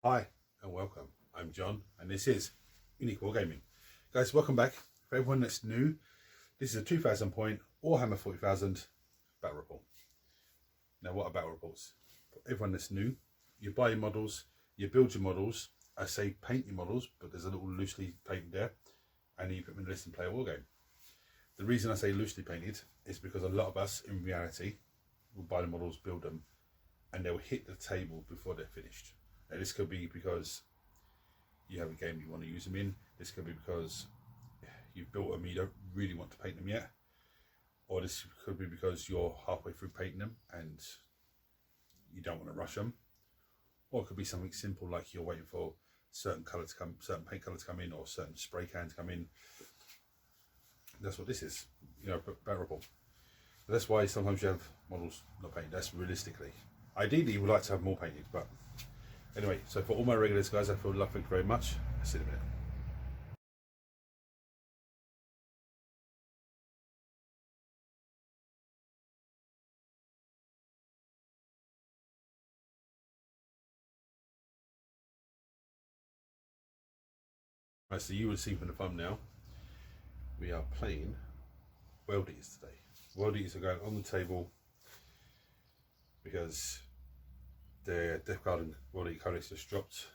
Hi and welcome. I'm John and this is Unique Wargaming. Guys, welcome back. For everyone that's new, this is a 2000 point Warhammer 40,000 battle report. Now, what are battle reports? For everyone that's new, you buy your models, you build your models. I say paint your models, but there's a little loosely painted there, and you put them in the list and play a war game. The reason I say loosely painted is because a lot of us in reality will buy the models, build them, and they'll hit the table before they're finished. Now, this could be because you have a game you want to use them in. This could be because you've built them, you don't really want to paint them yet. Or this could be because you're halfway through painting them and you don't want to rush them. Or it could be something simple like you're waiting for certain colour to come, certain paint colour to come in, or certain spray can to come in. That's what this is, you know, battle report. That's why sometimes you have models not painted. That's realistically. Ideally, you would like to have more painted, but anyway. So for all my regulars, guys, I feel love. Thank you very much. I'll see you in a minute. Right, so you will see from the thumbnail, we are playing World Eaters today. World Eaters are going on the table because their Death Guard and World Eater codex just dropped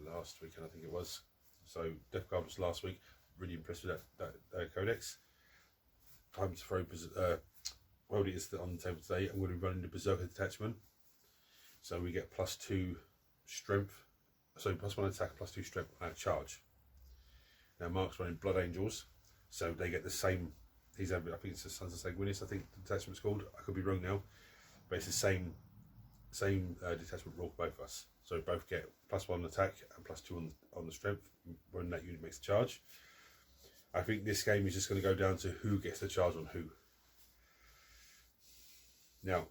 last weekend, I think it was. So Death Guard was last week. Really impressed with that codex. Time to throw World Eaters on the table today. I'm going to be running the Berserker detachment. So we get +2 strength. So +1 attack, +2 strength on our charge. Now Mark's running Blood Angels, so they get the same. He's having, I think it's the Sons of Sanguinius, I think the detachment's called. I could be wrong now, but it's the same detachment rule for both of us. So both get +1 attack and +2 on the strength when that unit makes a charge. I think this game is just going to go down to who gets the charge on who. Now,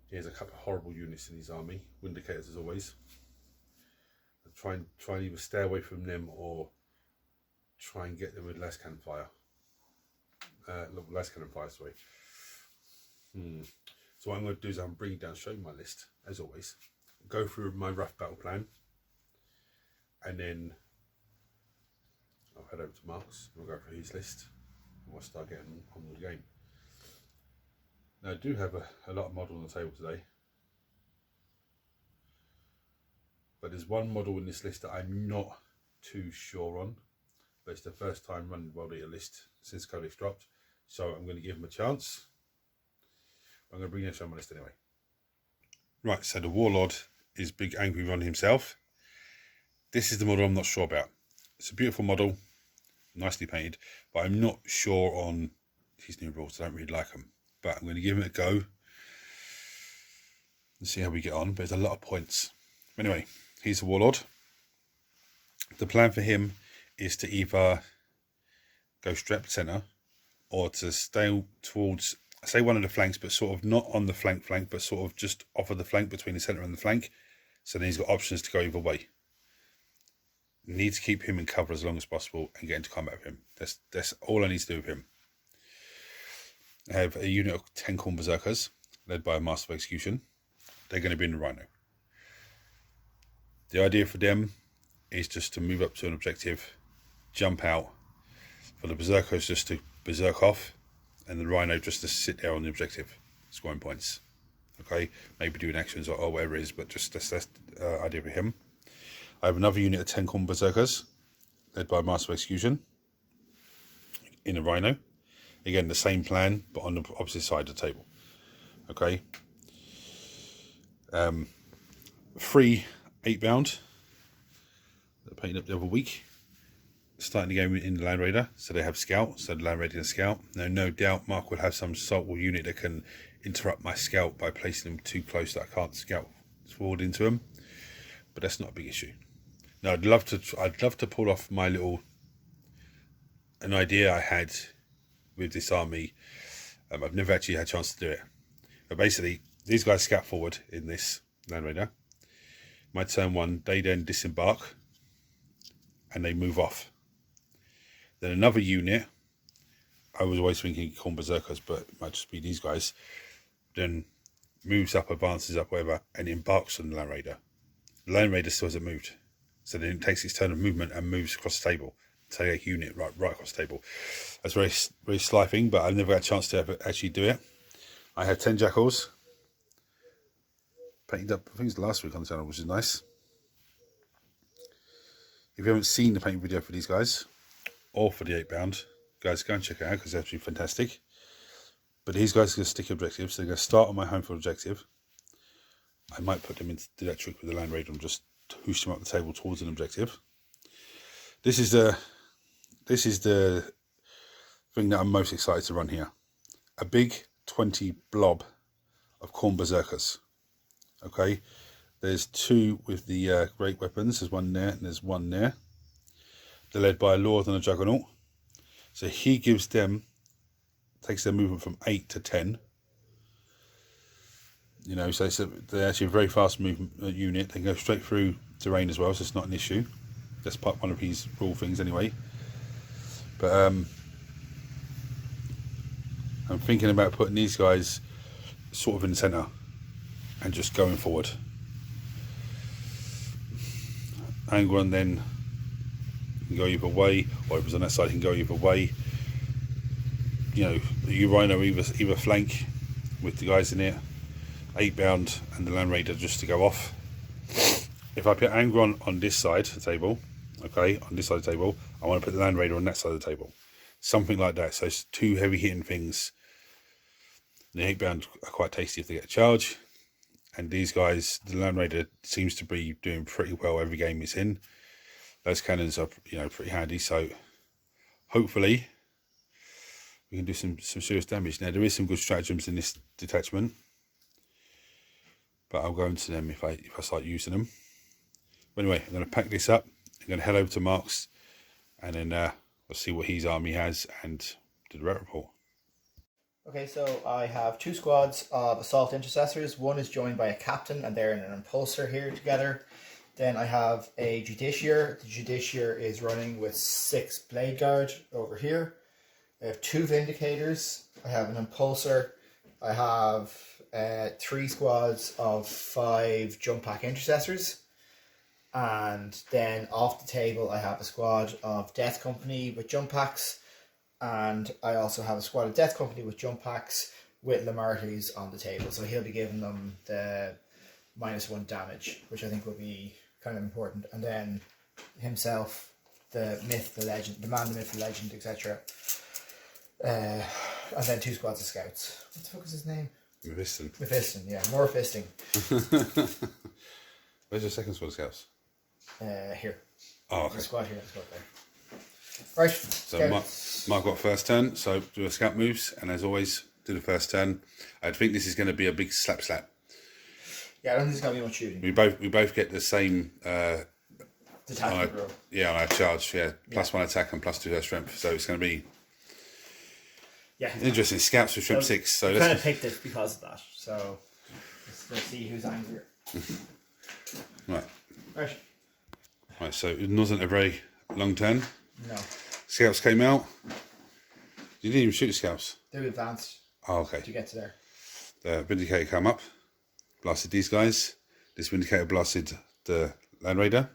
here's a couple of horrible units in his army. Vindicators as always. Try and either stay away from them or try and get them with less cannon fire. Less cannon fire, sorry. So what I'm going to do is I'm bringing down, show you my list as always. Go through my rough battle plan, and then I'll head over to Mark's. We'll go through his list, and we'll start getting on with the game. Now I do have a lot of models on the table today. But there's one model in this list that I'm not too sure on. But it's the first time running World Eater list since Codex dropped. So I'm going to give him a chance. I'm going to bring him on my list anyway. Right, so the Warlord is Big Angry Ron himself. This is the model I'm not sure about. It's a beautiful model, nicely painted, but I'm not sure on his new rules. I don't really like them. But I'm going to give him a go and see how we get on. But there's a lot of points. Anyway, he's a Warlord. The plan for him is to either go straight centre or to stay towards, I say one of the flanks, but sort of not on the flank, but sort of just off of the flank between the centre and the flank. So then he's got options to go either way. Need to keep him in cover as long as possible and get into combat with him. That's all I need to do with him. I have a unit of 10 Khorne Berserkers led by a Master of Execution. They're going to be in the Rhino. The idea for them is just to move up to an objective, jump out, for the Berserkers just to berserk off, and the Rhino just to sit there on the objective, scoring points. Okay, maybe doing actions or whatever it is, but just that's the idea for him. I have another unit of 10 Khorne Berserkers, led by Master of Execution, in a Rhino. Again, the same plan, but on the opposite side of the table. Okay. 3 8-bound. They're painted up the other week. Starting the game in the Land Raider, so they have Scout, so the Land Raider and Scout. Now, no doubt Mark will have some assault unit that can interrupt my Scout by placing them too close that I can't scout forward into them, but that's not a big issue. Now, I'd love to pull off my an idea I had with this army. I've never actually had a chance to do it. But basically, these guys scout forward in this Land Raider. My turn 1, they then disembark and they move off. Then another unit, I was always thinking Khorne Berserkers, but it might just be these guys. Then moves up, advances up, whatever, and embarks on the Land Raider. The Land Raider still hasn't moved. So then it takes its turn of movement and moves across the table. Take a unit right across the table. That's very, very sly thing, but I've never had a chance to ever actually do it. I have 10 jackals. Painted up, I think it was last week on the channel, which is nice. If you haven't seen the painting video for these guys, or for the 8-bound, guys, go and check it out because they're actually fantastic. But these guys are going to stick objectives. So they're going to start on my home field objective. I might put them into do that trick with the Land Raider and just hoosh them up the table towards an objective. This is the thing that I'm most excited to run here. A big 20 blob of Khorne Berserkers. Okay, there's 2 with the great weapons. There's one there and there's one there. They're led by a Lord and a Juggernaut. So he gives them, takes their movement from 8 to 10. You know, so they're actually a very fast movement unit. They can go straight through terrain as well, so it's not an issue. That's one of his rule things anyway. But I'm thinking about putting these guys sort of in the centre and just going forward. Angron then can go either way, or if it's on that side, he can go either way. You know, the Rhino either flank with the guys in it. 8-bound and the Land Raider just to go off. If I put Angron on this side of the table, okay, on this side of the table, I want to put the Land Raider on that side of the table. Something like that. So it's 2 heavy hitting things. The 8-bound are quite tasty if they get a charge. And these guys, the Land Raider seems to be doing pretty well every game it's in. Those cannons are, you know, pretty handy. So hopefully we can do some serious damage. Now there is some good stratagems in this detachment, but I'll go into them if I start using them. But anyway, I'm going to pack this up. I'm going to head over to Mark's, and then we'll see what his army has and do the ret report. Okay, so I have 2 squads of assault intercessors. One is joined by a captain, and they're in an impulsor here together. Then I have a justiciar. The justiciar is running with 6 blade guard over here. I have 2 vindicators. I have an impulsor. I have 3 squads of 5 jump pack intercessors. And then off the table I have a squad of Death Company with jump packs. And I also have a squad of Death Company with jump packs with Lamarties on the table. So he'll be giving them the -1 damage, which I think will be kind of important. And then himself, the myth, the legend, the man, the myth, the legend, etc. And then 2 squads of scouts. What the fuck is his name? Mephiston, yeah, more fisting. Where's your second squad of scouts? Here. Oh, okay. The squad here, the squad there. Right. So Mark got first turn, so do a scout moves, and as always, do the first turn. I think this is going to be a big slap. Yeah, I don't think there's going to be much shooting. We both get the same detachment roll. Yeah, on our charge, yeah. +1 attack and +2 strength. So it's going to be interesting. Scouts with strength 6. So I kind of picked it because of that. So let's see who's angrier. Right, so it wasn't a very long turn. No. Scouts came out. You didn't even shoot the scouts. They advanced. Oh, okay. To get to there. The Vindicator came up, blasted these guys. This Vindicator blasted the Land Raider.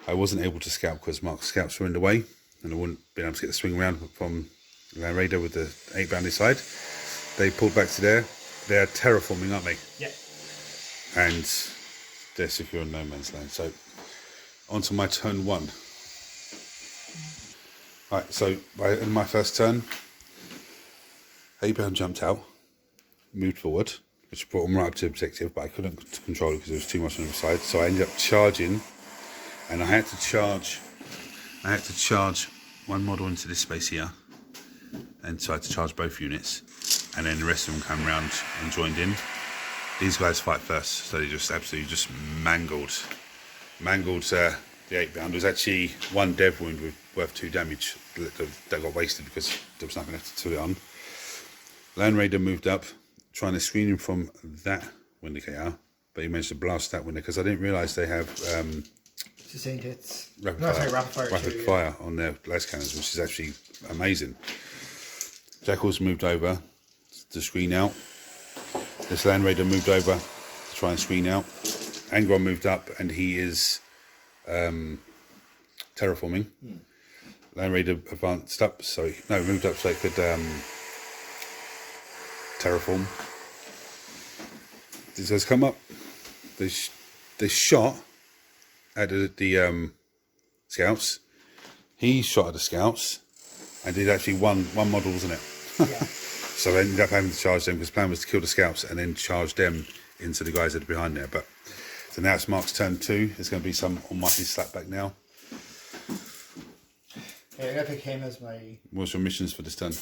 I wasn't able to scout because Mark's scouts were in the way, and I wouldn't be able to get the swing around from the Land Raider with the 8-bound side. They pulled back to there. They're terraforming, aren't they? Yeah. And they're secure in no man's land. So on to my turn 1. Right, so in my first turn, 8-bound jumped out, moved forward, which brought him right up to the objective, but I couldn't control it because there was too much on the other side. So I ended up charging, and I had to charge one model into this space here, and so I had to charge both units, and then the rest of them came around and joined in. These guys fight first, so they just absolutely just mangled the 8-bound. There was actually 1 dev wound worth 2 damage that got wasted because there was nothing left to put it on. Land Raider moved up, trying to screen him from that Vindicator, but he managed to blast that window because I didn't realise they have sustained hits. Rapid fire on their las cannons, which is actually amazing. Jackals moved over to screen out. This Land Raider moved over to try and screen out. Angron moved up, and he is terraforming. Land Raider advanced up, moved up so it could terraform. These guys come up. They shot at the scouts. He shot at the scouts, and did actually one model, wasn't it? Yeah. So they ended up having to charge them because the plan was to kill the scouts and then charge them into the guys that are behind there. But so now it's Mark's turn 2. There's going to be some almighty slapback now. Yeah, I'm gonna pick him as my. What's your missions for this turn?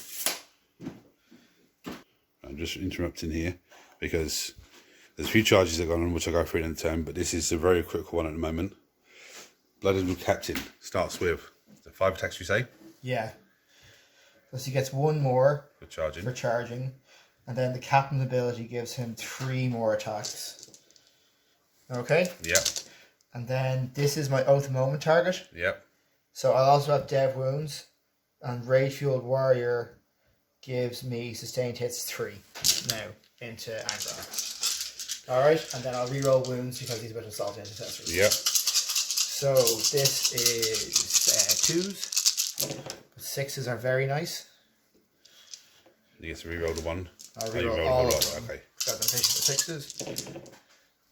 I'm just interrupting here because there's a few charges that are going on, which I'll go through in a turn, but this is a very critical one at the moment. Blooded Captain starts with the 5 attacks, you say? Yeah. So he gets 1 more For charging. And then the captain's ability gives him 3 more attacks. Okay? Yep. And then this is my Oath of Moment target. Yep. So I'll also have Dev Wounds. And Rage Fueled Warrior gives me Sustained Hits 3 now into Angron. Alright, and then I'll reroll wounds because he's with Assault Intercessors. Yep. So this is 2s. 6s are very nice. You get to reroll the 1. I'll you reroll roll all a of lot. them. Okay. Got them fishing for 6s.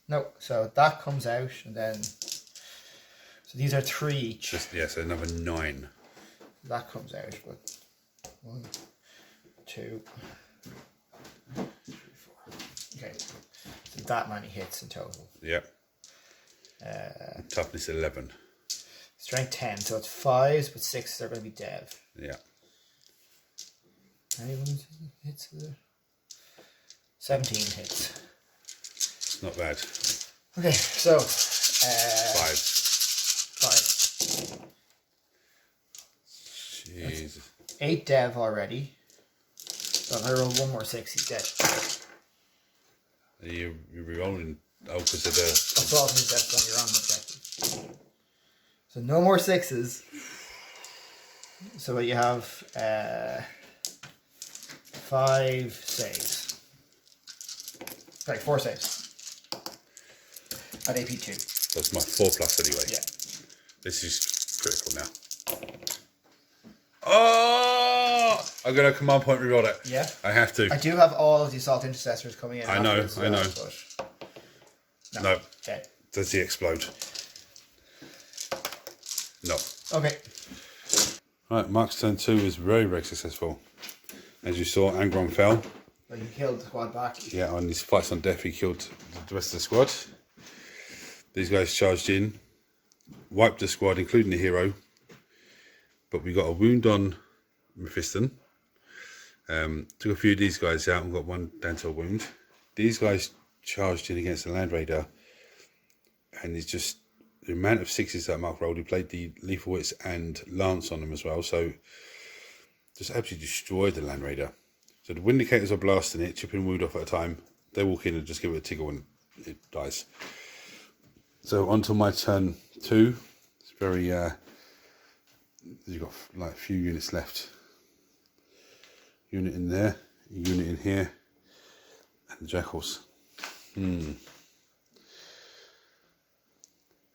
No, so that comes out, and then so these are 3 each. So another 9. That comes out, but 1, 2, 3, 4. Okay, so that many hits in total. Yep. Toughness 11. Strength 10, so it's 5s, but 6s are going to be Dev. Yeah. Any ones hits there? 17 hits. It's not bad. Okay, so 5. 5. Jesus. 8 Dev already. So if I roll 1 more 6, he's dead. Are you re-rolling? Oh, because of the... Assault Intercept on your own objective. So no more 6s. So you have 5 saves. Sorry, 4 saves. At AP 2. That's my 4+ anyway. Yeah. This is critical now. Oh! I'm going to command point reroll it. Yeah. I have to. I do have all of the Assault Intercessors coming in. I know. But No. Dead. Does he explode? No. Okay. Right, Mark's turn 2 is very, very successful. As you saw, Angron fell. Well, you killed the squad back. Yeah, on his fights on death, he killed the rest of the squad. These guys charged in, wiped the squad, including the hero. But we got a wound on Mephiston. Took a few of these guys out and got 1 down to a wound. These guys charged in against the Land Raider, and it's just the amount of 6s that Mark rolled. He played the Lethal Wits and Lance on them as well, so just absolutely destroyed the Land Raider. So the Windicators are blasting it, chipping wound off at a time. They walk in and just give it a tickle and it dies. So on to my turn 2. It's very you've got like a few units left. Unit in there, a unit in here, and the Jackals.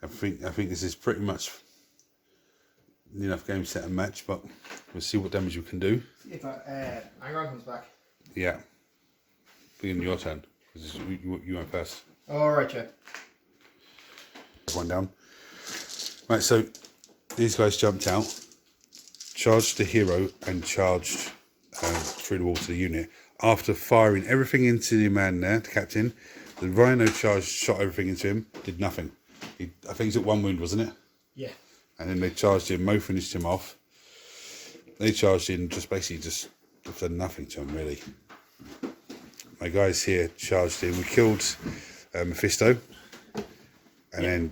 I think this is pretty much enough game, set and match, but we'll see what damage you can do. If Angron comes back. Yeah. Begin your turn, because you went first. Alright, yeah. One down. Right, so these guys jumped out, charged the hero, and charged through the wall to the unit. After firing everything into the man there, the captain, the Rhino charged, shot everything into him, did nothing. I think he took 1 wound, wasn't it? Yeah. And then they charged him, Mo finished him off. They charged in, basically done nothing to him, really. My guys here charged in. We killed Mephisto. And then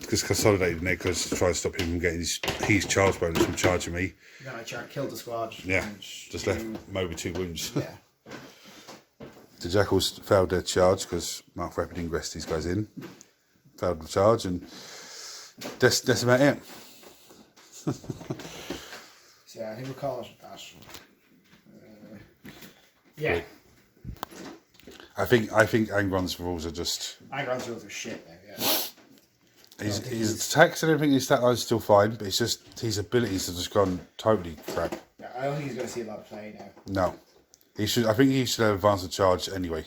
just consolidated Nekos to try to stop him from getting his charge bonus from charging me. Then I killed the squad. Yeah, just left Mo with 2 wounds. Yeah. The Jackals failed their charge because Mark rapid ingressed these guys in. Failed the charge, and that's about it. So yeah, I think we'll call it that. Yeah. I think Angron's rules are just. Angron's rules are shit now. Yeah. His attacks and everything, his stat line's still fine, but it's just his abilities have just gone totally crap. Yeah, I don't think he's going to see a lot of play now. No, he should. I think he should have advanced charge anyway.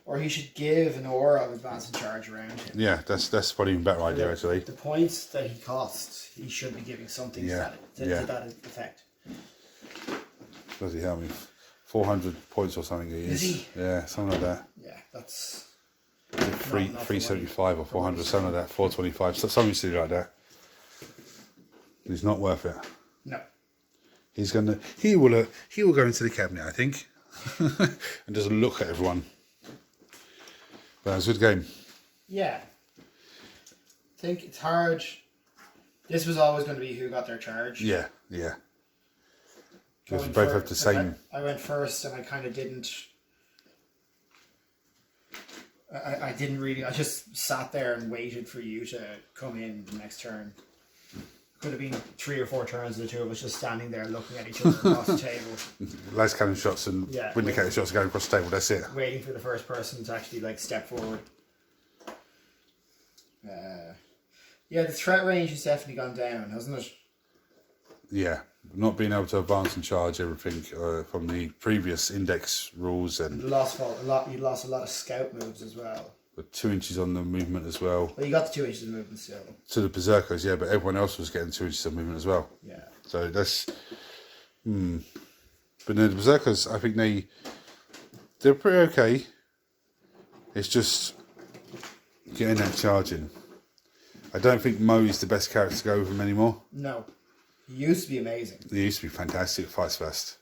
Or he should give an aura of advance and charge around him. Yeah, that's probably even better idea actually. The points that he costs, he should be giving something to that effect. Bloody hell, I mean, 400 points or something he is. Is he? Yeah, something like that. Yeah, that's... 375 or 400, something like that, 425, something silly like that. He's not worth it. No. He will go into the cabinet, I think, and just look at everyone. But it was a good game. Yeah. I think it's hard. This was always going to be who got their charge. Yeah. Because we both have the same. I went first, and I kind of didn't. I didn't really. I just sat there and waited for you to come in the next turn. Could have been 3 or 4 turns of the two of us just standing there looking at each other across the table. Las cannon shots and windicator shots going across the table. That's it. Waiting for the first person to actually step forward. Yeah, the threat range has definitely gone down, hasn't it? Yeah, not being able to advance and charge everything from the previous index rules, and you lost a lot of scout moves as well. With 2 inches on the movement as well. Well, you got the 2 inches of movement still. To the berserkers, yeah, but everyone else was getting 2 inches of movement as well. Yeah. So that's. But the berserkers, I think they're pretty okay. It's just getting that charge in. I don't think Mo is the best character to go with him anymore. No. He used to be amazing. He used to be fantastic at Fights Fast.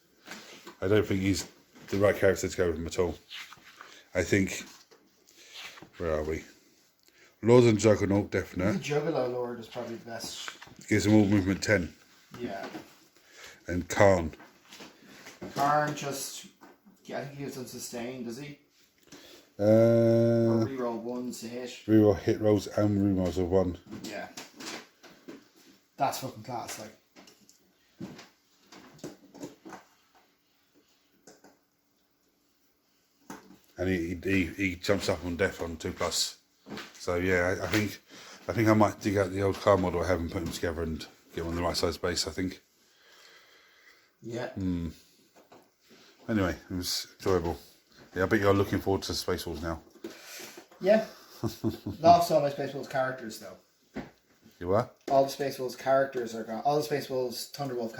I don't think he's the right character to go with him at all. I think... Where are we? Lord and Juggernaut, definite. The Juggalo Lord is probably the best. Gives them all movement 10. Yeah. And Karn. Karn just... I think he was unsustained, does he? Or reroll 1s to hit. Reroll hit rolls and rerolls of 1. Yeah. That's fucking class, And he jumps up on death on 2+. So yeah, I think I might dig out the old car model I have and put them together and get them on the right size base, I think. Yeah. Anyway, it was enjoyable. Yeah, I bet you're looking forward to Space Wars now. Yeah. Lost all my Space Wolves characters though. You what? All the Space Wolves characters are gone. All the Space Wolves Thunderwolf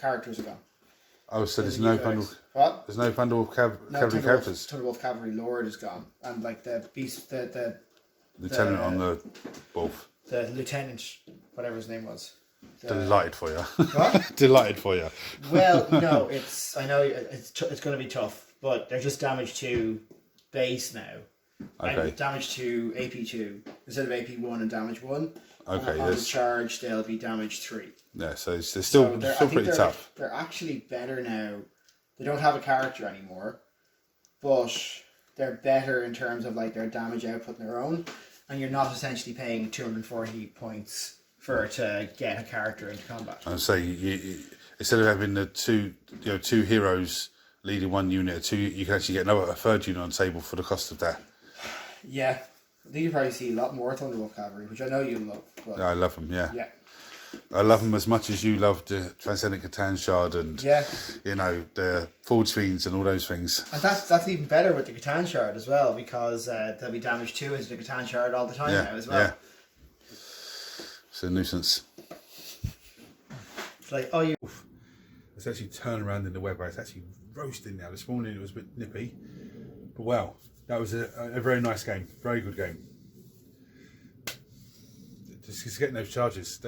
characters are gone. Oh, so there's no bundle. What? There's no bundle of cavalry characters. Thunderwolf Cavalry Lord is gone, and the beast, the lieutenant on the wolf. The lieutenant, whatever his name was. Delighted for you. What? Delighted for you. Well, no, I know it's going to be tough, but they're just damage 2 base now. Okay. And damage 2 AP2 instead of AP1 and damage 1. Okay. On the charge, they'll be damage 3. Yeah, so they're still pretty tough. They're actually better now. They don't have a character anymore, but they're better in terms of their damage output on their own, and you're not essentially paying 240 points to get a character into combat. And so you instead of having the two heroes leading one unit, you can actually get a third unit on the table for the cost of that. Yeah, I think you probably see a lot more Thunderwolf Cavalry, which I know you love. But I love them. Yeah. Yeah. I love them as much as you love the Transcendent Catan Shard and the Forge Fiends and all those things. And that's even better with the Catan Shard as well, because there'll be damage 2 into the Catan Shard all the time now as well. Yeah. It's a nuisance. It's like, oh, you... It's actually turned around in the web. It's actually roasting now. This morning it was a bit nippy. But wow, that was a very nice game. Very good game. Just getting those charges.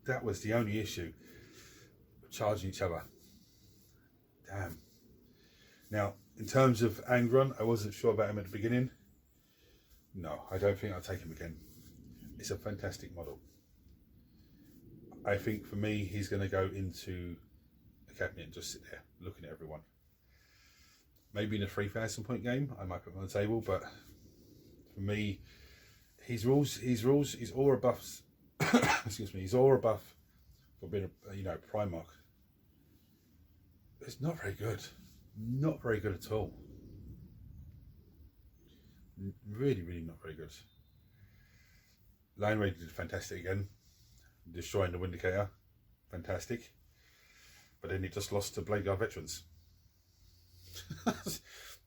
That was the only issue. Charging each other. Damn. Now, in terms of Angron, I wasn't sure about him at the beginning. No, I don't think I'll take him again. It's a fantastic model. I think for me, he's going to go into a cabinet and just sit there looking at everyone. Maybe in a 3,000 point game, I might put him on the table, but for me, his rules, he's aura buffs. Excuse me, he's aura buff for being a Primarch. It's not very good. Not very good at all. really not very good. Line Raider did fantastic again, destroying the Windicator, fantastic. But then he just lost to Blade Guard Veterans.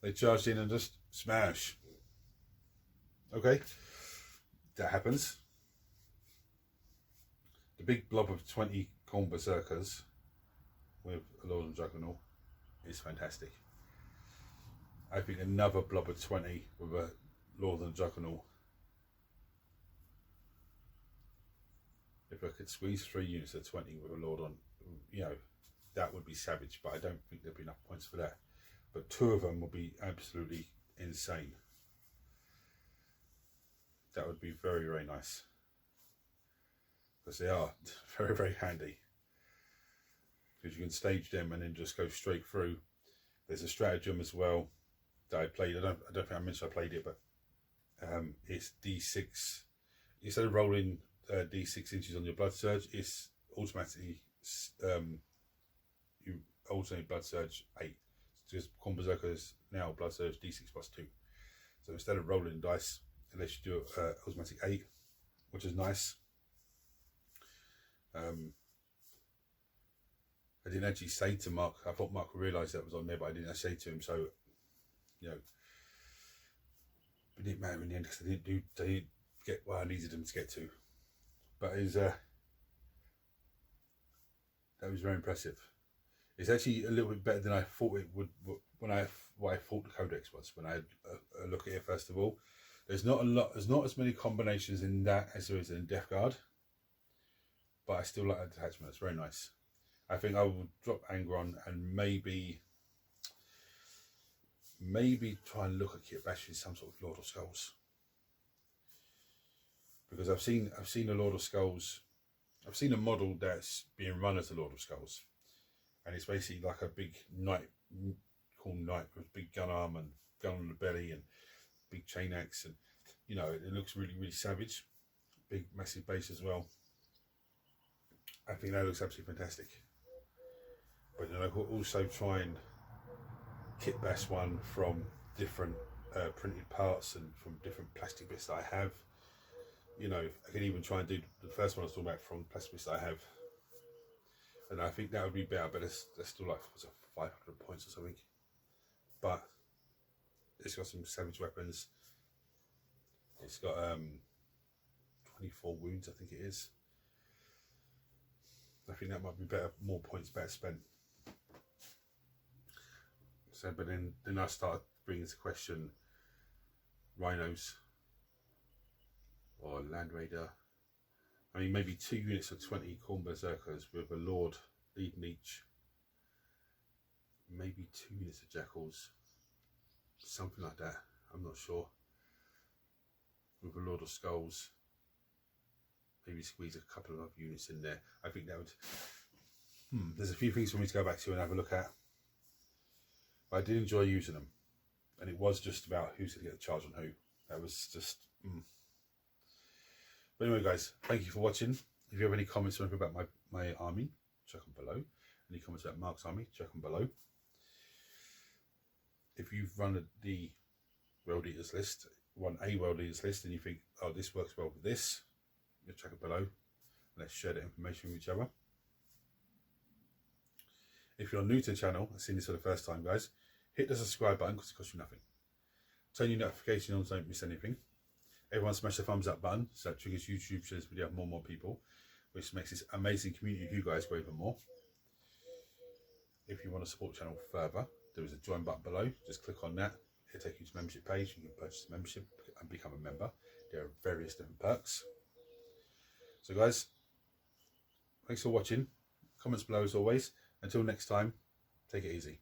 They charged in and just smash. Okay, that happens. The big blob of 20 Khorne Berserkers with a Lord and Juggernaut is fantastic. I think another blob of 20 with a Lord and Juggernaut. If I could squeeze 3 units of 20 with a Lord on, you know, that would be savage, but I don't think there'd be enough points for that. But 2 of them would be absolutely insane. That would be very nice. Because they are very handy. Because you can stage them and then just go straight through. There's a stratagem as well that I played. I don't think I mentioned I played it, but it's D6. Instead of rolling D6 inches on your blood surge, it's automatically you alternate blood surge 8. So just Khorne Berserkers now blood surge D6 plus 2. So instead of rolling dice, it lets you do automatic 8, which is nice. I didn't actually say to Mark, I thought Mark realised that was on there, but I didn't actually say to him, so, you know, it didn't matter in the end because they didn't get what I needed them to get to. But it was, that was very impressive. It's actually a little bit better than I thought it would when what I thought the codex was when I had a look at it first of all. There's not as many combinations in that as there is in Death Guard, but I still like that detachment. It's very nice. I think I will drop Angron and maybe try and look at Kit Bash with some sort of Lord of Skulls, because I've seen a Lord of Skulls. I've seen a model that's being run as a Lord of Skulls, and it's basically like a big knight, cool knight with big gun arm and gun on the belly and big chain axe, and you know it looks really savage. Big massive base as well. I think that looks absolutely fantastic. But then I could also try and kit bash one from different printed parts and from different plastic bits that I have. You know, I can even try and do the first one I was talking about from plastic bits that I have. And I think that would be better, but that's still like, what's it, 500 points or something. But it's got some savage weapons. It's got 24 wounds, I think it is. I think that might be better, more points better spent. So, but then I started bringing into question rhinos or Land Raider. I mean, maybe 2 units of 20 Khorne Berserkers with a Lord leading each. Maybe 2 units of Jackals. Something like that. I'm not sure. With a Lord of Skulls. Maybe squeeze a couple of other units in there. I think that would... There's a few things for me to go back to and have a look at. But I did enjoy using them. And it was just about who's going to get the charge on who. That was just... But anyway, guys, thank you for watching. If you have any comments or anything about my army, check them below. Any comments about Mark's army, check them below. If you've run the World Eaters list, run a World Eaters list, and you think, oh, this works well with this, you check it below. Let's share that information with each other. If you're new to the channel and seeing this for the first time, guys, hit the subscribe button because it costs you nothing. Turn your notification on so you don't miss anything. Everyone smash the thumbs up button so that triggers YouTube shares video of more people, which makes this amazing community of you guys grow even more. If you want to support the channel further, there is a join button below. Just click on that. It'll take you to the membership page. You can purchase a membership and become a member. There are various different perks. So guys, thanks for watching. Comments below as always. Until next time, take it easy.